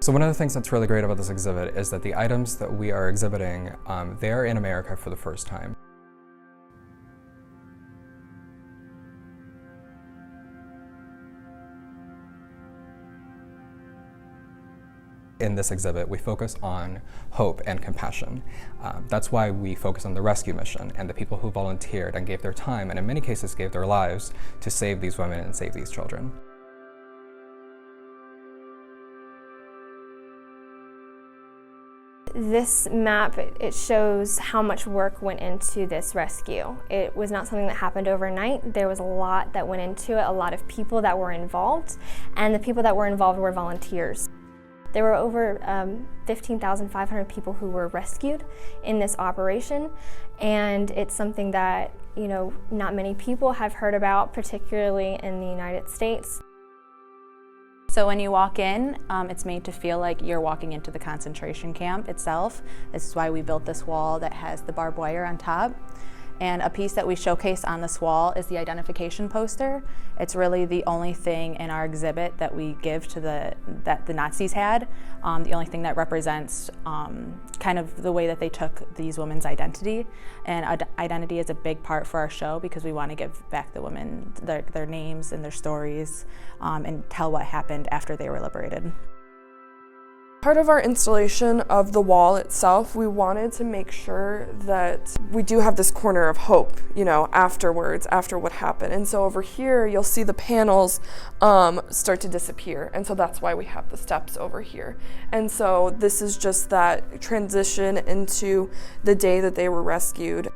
So one of the things that's really great about this exhibit is that the items that we are exhibiting, they are in America for the first time. In this exhibit, we focus on hope and compassion. That's why we focus on the rescue mission and the people who volunteered and gave their time, and in many cases gave their lives, to save these women and save these children. This map, it shows how much work went into this rescue. It was not something that happened overnight. There was a lot that went into it, a lot of people that were involved, and the people that were involved were volunteers. There were over 15,500 people who were rescued in this operation, and it's something that, not many people have heard about, particularly in the United States. So when you walk in, it's made to feel like you're walking into the concentration camp itself. This is why we built this wall that has the barbed wire on top. And a piece that we showcase on this wall is the identification poster. It's really the only thing in our exhibit that we give to that the Nazis had. The only thing that represents kind of the way that they took these women's identity. And identity is a big part for our show because we want to give back the women their names and their stories and tell what happened after they were liberated. Part of our installation of the wall itself, we wanted to make sure that we do have this corner of hope, afterwards, after what happened. And so over here, you'll see the panels start to disappear. And so that's why we have the steps over here. And so this is just that transition into the day that they were rescued.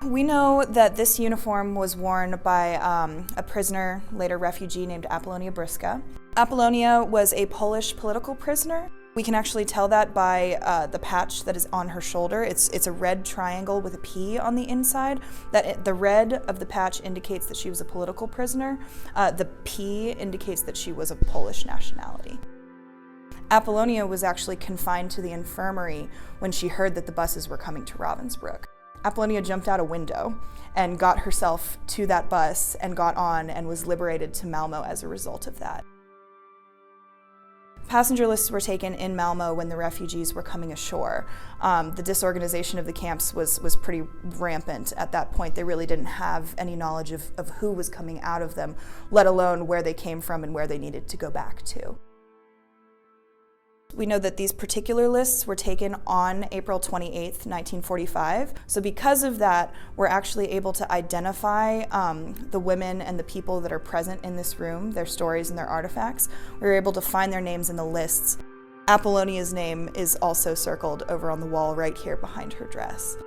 We know that this uniform was worn by a prisoner, later refugee, named Apollonia Bryska. Apollonia was a Polish political prisoner. We can actually tell that by the patch that is on her shoulder. It's a red triangle with a P on the inside. The red of the patch indicates that she was a political prisoner. The P indicates that she was of Polish nationality. Apollonia was actually confined to the infirmary when she heard that the buses were coming to Ravensbrück. Apollonia jumped out a window and got herself to that bus and got on and was liberated to Malmö as a result of that. Passenger lists were taken in Malmö when the refugees were coming ashore. The disorganization of the camps was pretty rampant at that point. They really didn't have any knowledge of who was coming out of them, let alone where they came from and where they needed to go back to. We know that these particular lists were taken on April 28th, 1945. So because of that, we're actually able to identify the women and the people that are present in this room, their stories and their artifacts. We were able to find their names in the lists. Apollonia's name is also circled over on the wall right here behind her dress.